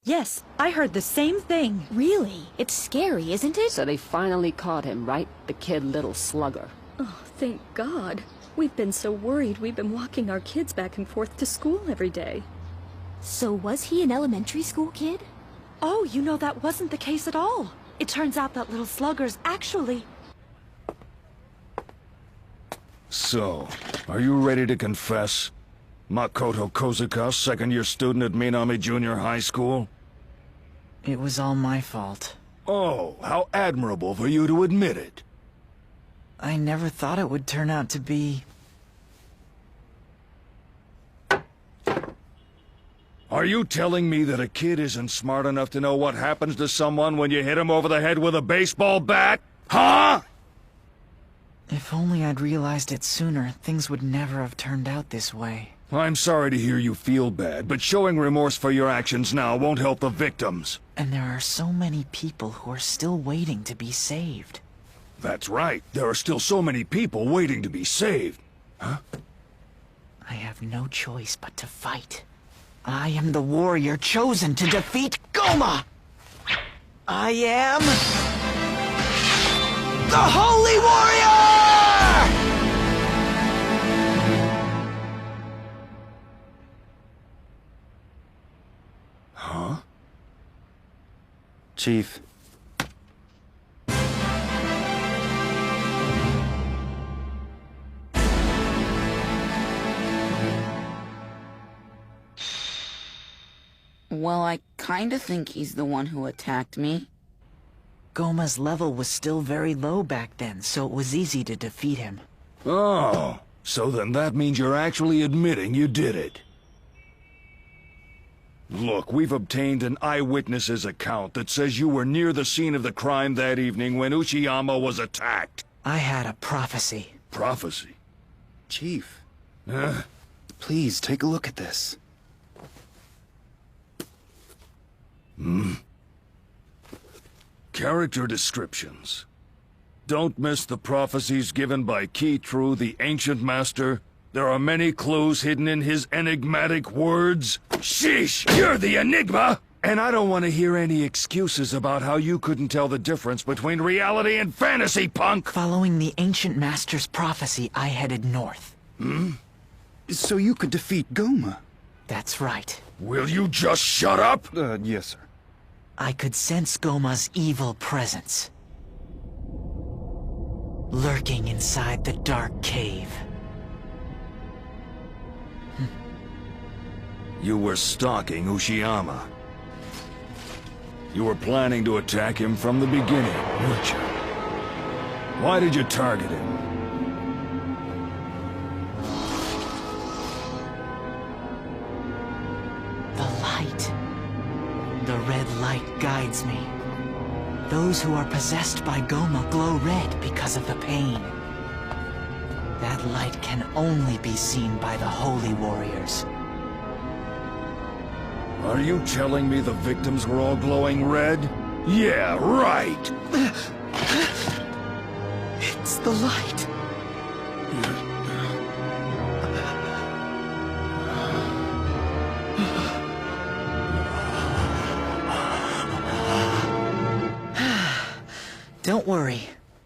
Yes, I heard the same thing. Really? It's scary, isn't it? So they finally caught him, right? The kid little slugger. Oh, thank God. We've been so worried we've been walking our kids back and forth to school every day. So was he an elementary school kid? Oh, you know that wasn't the case at all. It turns out that little slugger's actually... So, are you ready to confess? Makoto Kozuka, second-year student at Minami Junior High School? It was all my fault. Oh, how admirable for you to admit it. I never thought it would turn out to be... Are you telling me that a kid isn't smart enough to know what happens to someone when you hit him over the head with a baseball bat? Huh? If only I'd realized it sooner, things would never have turned out this way. I'm sorry to hear you feel bad, but showing remorse for your actions now won't help the victims. And there are so many people who are still waiting to be saved. That's right. There are still so many people waiting to be saved. Huh? I have no choice but to fight. I am the warrior chosen to defeat Goma! I am... the Holy Warrior! Huh? Chief. Well, I kinda think he's the one who attacked me. Goma's level was still very low back then, so it was easy to defeat him. Oh, so then that means you're actually admitting you did it. Look, we've obtained an eyewitness's account that says you were near the scene of the crime that evening when Uchiyama was attacked. I had a prophecy. Prophecy? Chief. Huh? Please, take a look at this. Character descriptions. Don't miss the prophecies given by Kitru, the ancient master. There are many clues hidden in his enigmatic words. Sheesh, you're the enigma! And I don't want to hear any excuses about how you couldn't tell the difference between reality and fantasy, punk! Following the ancient master's prophecy, I headed north. So you could defeat Goma? That's right. Will you just shut up? Yes, sir. I could sense Goma's evil presence. Lurking inside the dark cave. You were stalking Uchiyama. You were planning to attack him from the beginning, weren't you? Why did you target him? The light. The red light guides me. Those who are possessed by Goma glow red because of the pain. That light can only be seen by the holy warriors. Are you telling me the victims were all glowing red? Yeah, right! It's the light. Don't worry.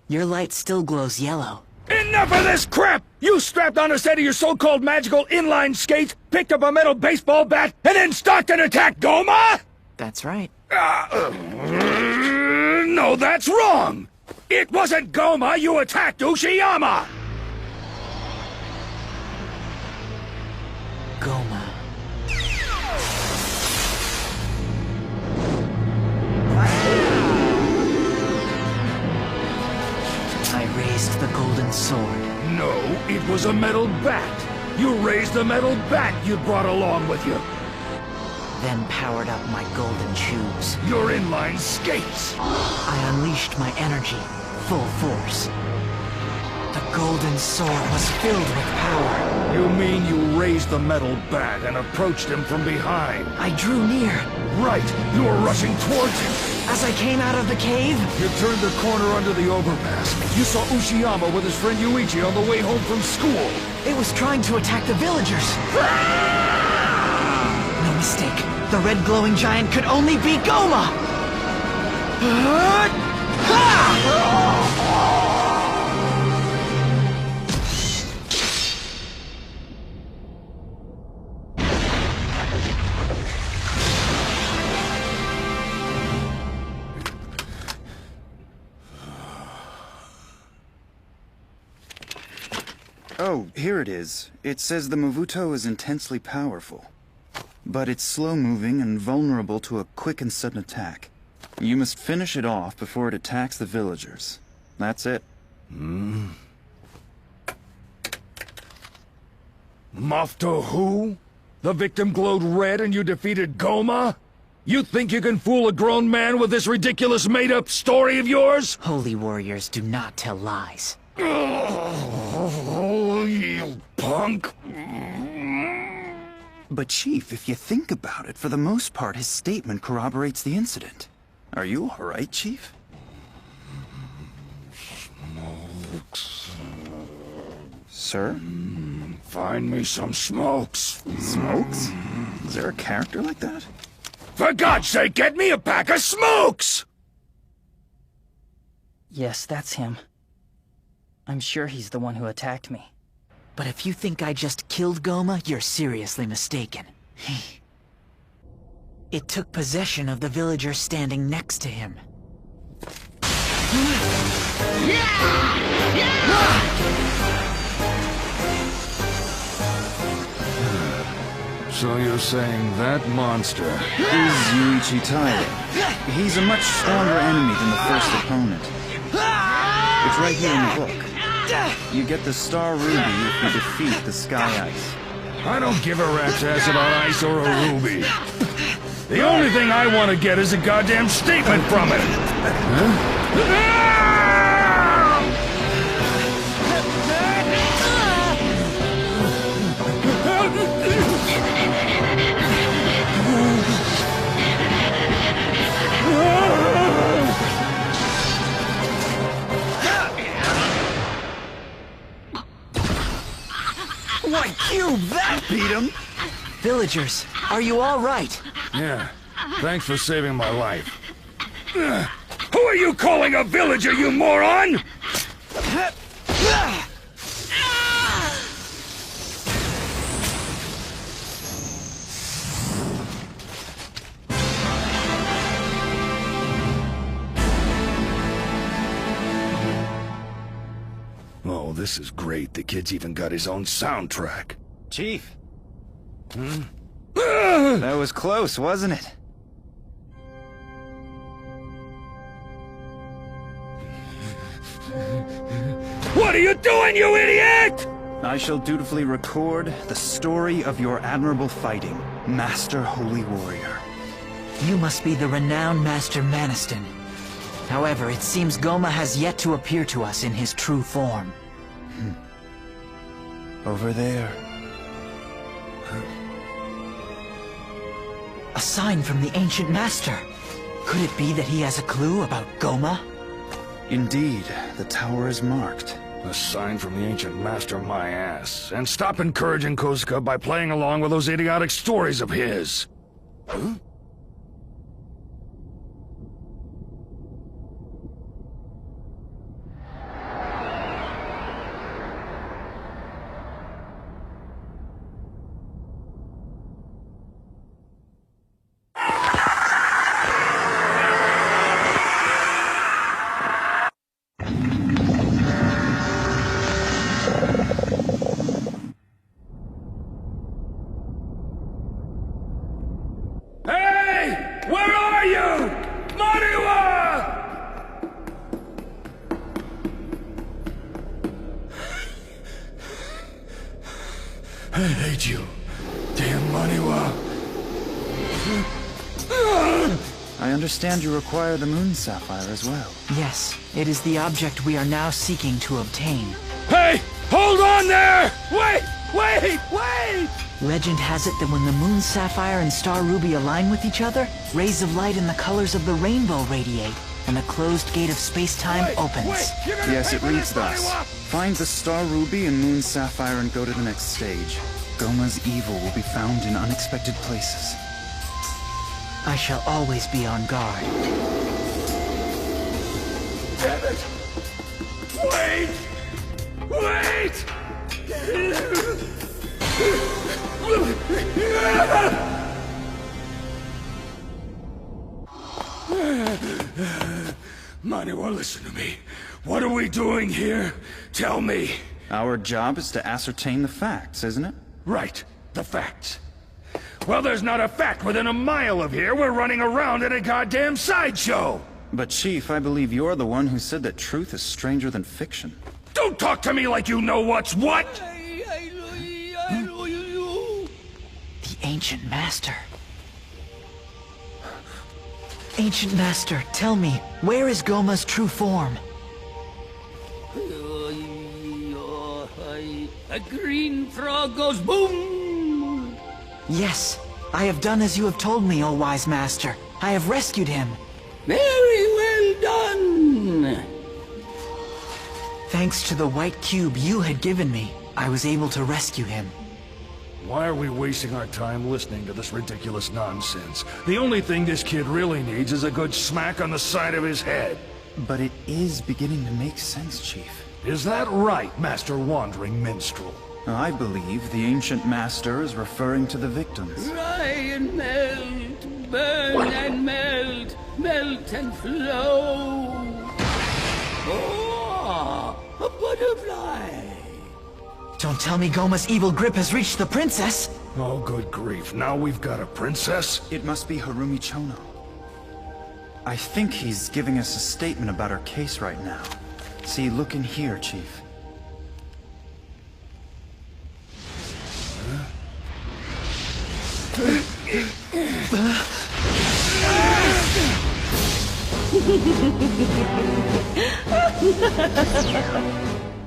Your light still glows yellow. Enough of this crap! You strapped on a set of your so-called magical inline skates, picked up a metal baseball bat, and then stalked and attacked Goma?! That's right. No, that's wrong! It wasn't Goma, you attacked Uchiyama! Goma. I raised the golden sword. No, it was a metal bat. You raised the metal bat you brought along with you. Then powered up my golden shoes. Your inline skates. I unleashed my energy, full force. The golden sword was filled with power. You mean you raised the metal bat and approached him from behind? I drew near. Right, you were rushing towards him. As I came out of the cave, You turned the corner under the overpass. You saw Uchiyama with his friend Yuichi on the way home from school. it was trying to attack the villagers. No mistake. The red glowing giant could only be Goma! Oh, here it is. It says the Mavuto is intensely powerful, but it's slow-moving and vulnerable to a quick and sudden attack. You must finish it off before it attacks the villagers. That's it. Mofto who? The victim glowed red and you defeated Goma? You think you can fool a grown man with this ridiculous made-up story of yours? Holy warriors do not tell lies. Oh, you punk! But Chief, if you think about it, for the most part, his statement corroborates the incident. Are you all right, Chief? Smokes. Sir? Find me some smokes. Smokes? Is there a character like that? For God's sake, get me a pack of smokes! Yes, that's him. I'm sure he's the one who attacked me. But if you think I just killed Goma, you're seriously mistaken. It took possession of the villager standing next to him. So you're saying that monster... Is Yuichi Taiyo. He's a much stronger enemy than the first opponent. It's right here in the book. You get the Star Ruby if you defeat the Sky Ice. I don't give a rat's ass about ice or a ruby. The only thing I want to get is a goddamn statement from it. What cube? That beat him! Villagers, are you all right? Yeah, thanks for saving my life. Who are you calling a villager, you moron? Oh, this is great. The kid's even got his own soundtrack. Chief. That was close, wasn't it? What are you doing, you idiot? I shall dutifully record the story of your admirable fighting, Master Holy Warrior. You must be the renowned Master Maniston. However, it seems Goma has yet to appear to us in his true form. Over there. A sign from the ancient master. Could it be that he has a clue about Goma? Indeed, the tower is marked. A sign from the ancient master, my ass. And stop encouraging Kozuka by playing along with those idiotic stories of his. Huh? I hate you. Damn Maniwa. I understand you require the Moon Sapphire as well. Yes, it is the object we are now seeking to obtain. Hey! Hold on there! Wait! Wait! Wait! Legend has it that when the Moon Sapphire and Star Ruby align with each other, rays of light in the colors of the rainbow radiate, and the closed gate of space-time opens. Yes, it reads thus. Find the Star Ruby and Moon Sapphire and go to the next stage. Goma's evil will be found in unexpected places. I shall always be on guard. Damn it! Wait! Wait! Maniwa, listen to me. What are we doing here? Tell me. Our job is to ascertain the facts, isn't it? Right, the facts. Well, there's not a fact within a mile of here. We're running around in a goddamn sideshow. But Chief, I believe you're the one who said that truth is stranger than fiction. Don't talk to me like you know what's what! The Ancient Master. Ancient Master, tell me, where is Goma's true form? A green frog goes boom! Yes, I have done as you have told me, O wise master. I have rescued him. Very well done! Thanks to the white cube you had given me, I was able to rescue him. Why are we wasting our time listening to this ridiculous nonsense? The only thing this kid really needs is a good smack on the side of his head. But it is beginning to make sense, Chief. Is that right, Master Wandering Minstrel? I believe the Ancient Master is referring to the victims. Dry and melt, burn and melt, melt and flow. Oh, a butterfly! Don't tell me Goma's evil grip has reached the princess! Oh, good grief. Now we've got a princess? It must be Harumi Chono. I think he's giving us a statement about our case right now. See, look in here, Chief.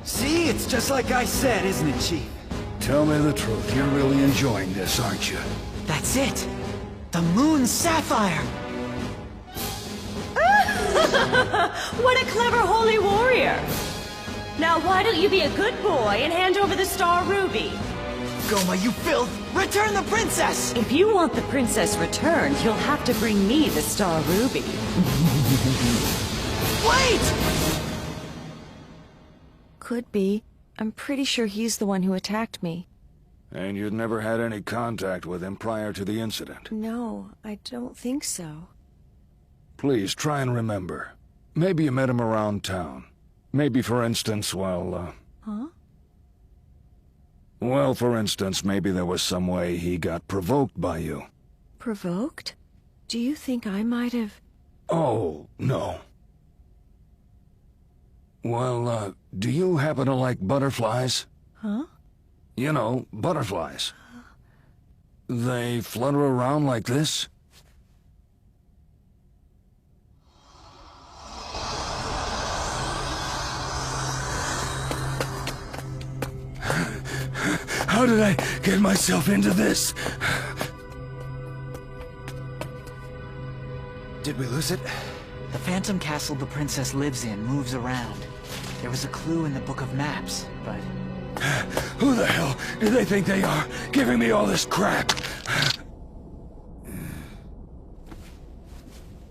See, it's just like I said, isn't it, Chief? Tell me the truth. You're really enjoying this, aren't you? That's it! The Moon Sapphire! What a clever holy warrior! Now why don't you be a good boy and hand over the Star Ruby? Goma, you filth! Return the princess! If you want the princess returned, you'll have to bring me the Star Ruby. Wait! Could be. I'm pretty sure he's the one who attacked me. And you'd never had any contact with him prior to the incident? No, I don't think so. Please, try and remember. Maybe you met him around town. Maybe, for instance, Huh? Well, for instance, maybe there was some way he got provoked by you. Provoked? Do you think I might have... Oh, no. Well, do you happen to like butterflies? Huh? You know, butterflies. They flutter around like this. How did I get myself into this? Did we lose it? The phantom castle the princess lives in moves around. There was a clue in the book of maps, but... Who the hell do they think they are, giving me all this crap?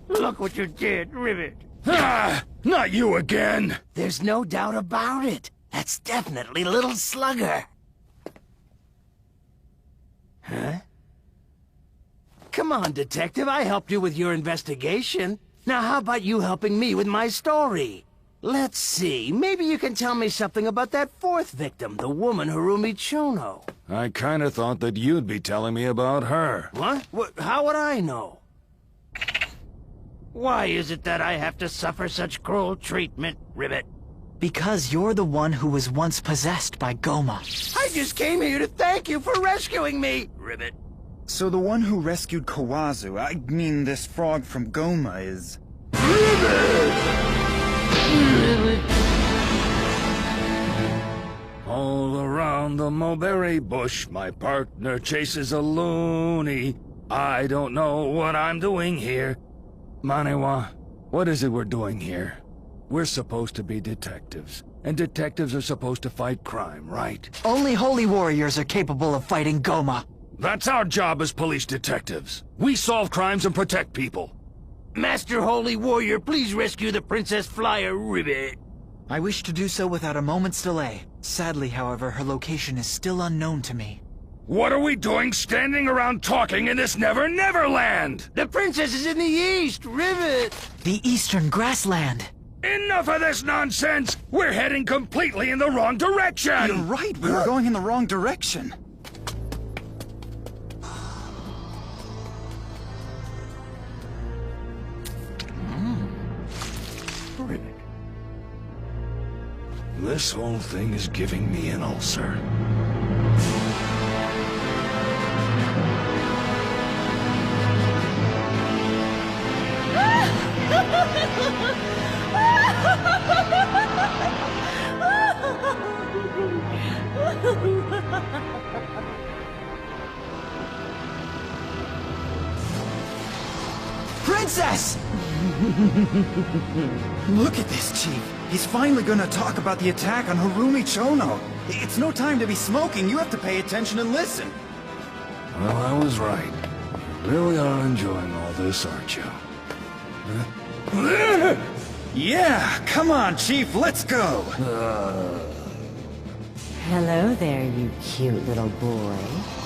Look what you did, Rivet. Ah! Not you again! There's no doubt about it. That's definitely Little Slugger. Huh? Come on, Detective. I helped you with your investigation. Now how about you helping me with my story? Let's see. Maybe you can tell me something about that fourth victim, the woman Harumi Chono. I kinda thought that you'd be telling me about her. What? How would I know? Why is it that I have to suffer such cruel treatment, Rivet? Because you're the one who was once possessed by Goma. I just came here to thank you for rescuing me, Rivet. So the one who rescued Kawazu, I mean this frog from Goma, is... All around the mulberry bush, my partner chases a loony. I don't know what I'm doing here. Maniwa, what is it we're doing here? We're supposed to be detectives, and detectives are supposed to fight crime, right? Only holy warriors are capable of fighting Goma. That's our job as police detectives. We solve crimes and protect people. Master Holy Warrior, please rescue the Princess Flyer Ribbit. I wish to do so without a moment's delay. Sadly, however, her location is still unknown to me. What are we doing standing around talking in this Never Never Land? The princess is in the east, Ribbit! The Eastern Grassland! Enough of this nonsense! We're heading completely in the wrong direction! You're right, we were going in the wrong direction. This whole thing is giving me an ulcer. Princess! Look at this, Chief. He's finally gonna talk about the attack on Harumi Chono. It's no time to be smoking. You have to pay attention and listen. Well, I was right. You really are enjoying all this, aren't you? Huh? Yeah, come on, Chief, let's go. Hello there, you cute little boy.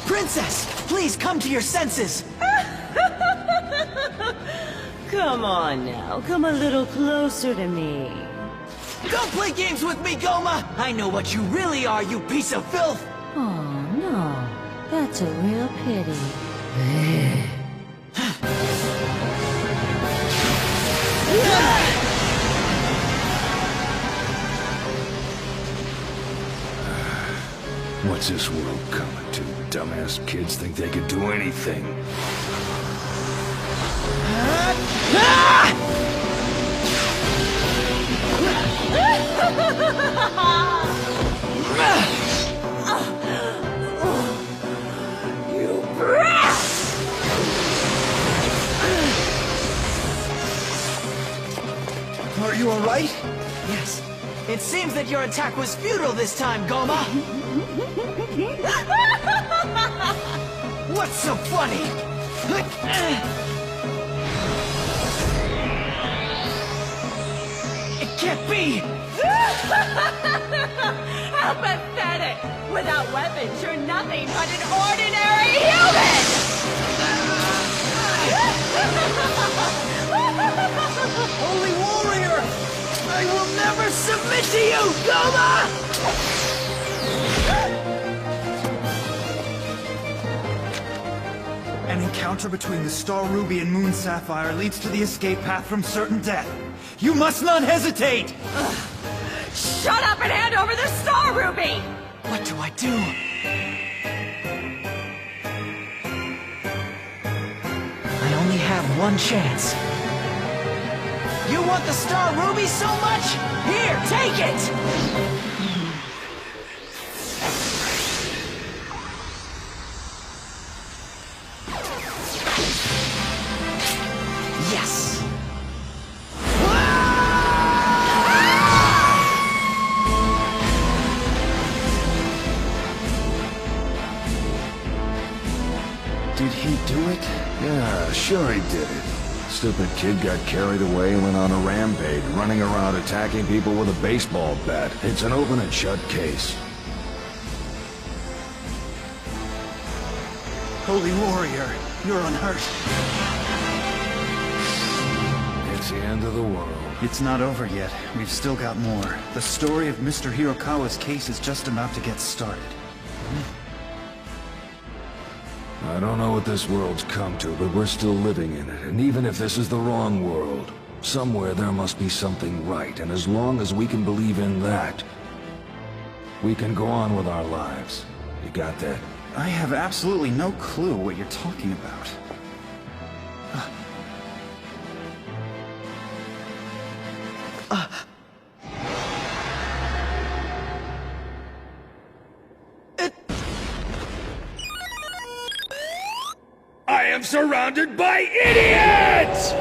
Princess! Please come to your senses! Come on now, come a little closer to me. Don't play games with me, Goma! I know what you really are, you piece of filth! Oh no, that's a real pity. What's this world coming to? Dumbass kids think they could do anything. You brat! Are you alright? Yes. It seems that your attack was futile this time, Goma! What's so funny? It can't be! How pathetic! Without weapons, you're nothing but an ordinary human! Holy Warrior! I will never submit to you, Goma! An encounter between the Star Ruby and Moon Sapphire leads to the escape path from certain death. You must not hesitate! Shut up and hand over the Star Ruby! What do I do? I only have one chance. You want the Star Ruby so much? Here, take it! Yes! Did he do it? Yeah, sure he did it. Stupid kid got carried away and went on a rampage, running around attacking people with a baseball bat. It's an open and shut case. Holy Warrior, you're unhurt. It's the end of the world. It's not over yet. We've still got more. The story of Mr. Hirokawa's case is just about to get started. I don't know what this world's come to, but we're still living in it. And even if this is the wrong world, somewhere there must be something right. And as long as we can believe in that, we can go on with our lives. You got that? I have absolutely no clue what you're talking about. I am surrounded by idiots!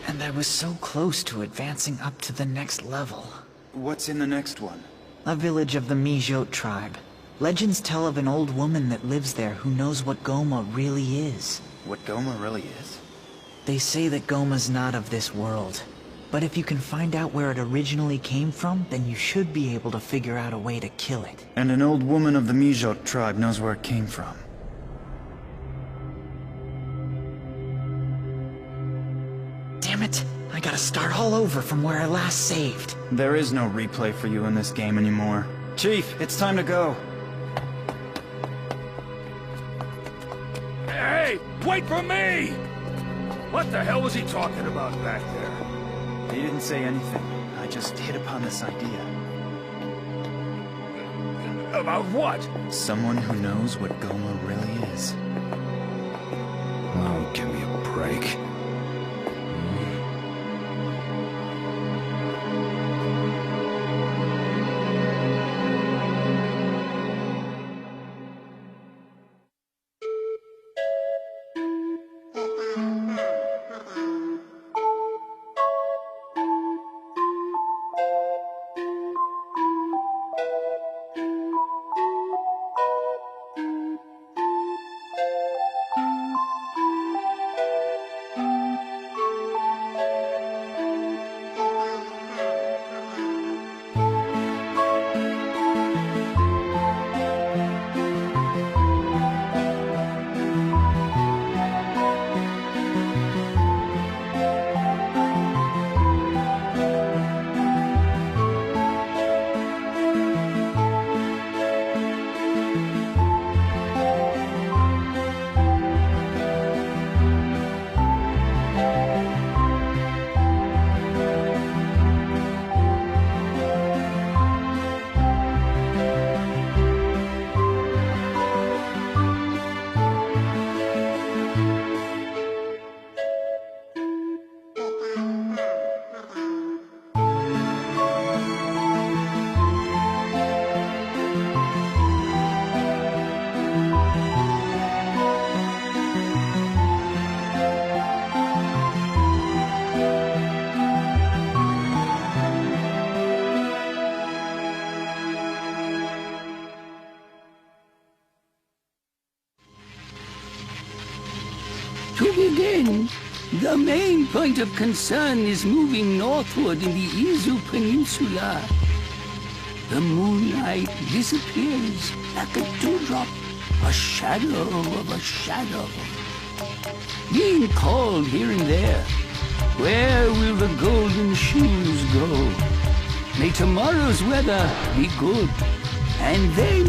And I was so close to advancing up to the next level. What's in the next one? A village of the Mijot tribe. Legends tell of an old woman that lives there who knows what Goma really is. What Goma really is? They say that Goma's not of this world. But if you can find out where it originally came from, then you should be able to figure out a way to kill it. And an old woman of the Mijot tribe knows where it came from. Damn it! I gotta start all over from where I last saved. There is no replay for you in this game anymore. Chief, it's time to go. Hey, wait for me! What the hell was he talking about back there? He didn't say anything. I just hit upon this idea. About what? Someone who knows what Goma really is. Oh, give me a break. To begin, the main point of concern is moving northward in the Izu Peninsula. The moonlight disappears like a dewdrop, a shadow of a shadow. Being called here and there, where will the golden shoes go? May tomorrow's weather be good, and then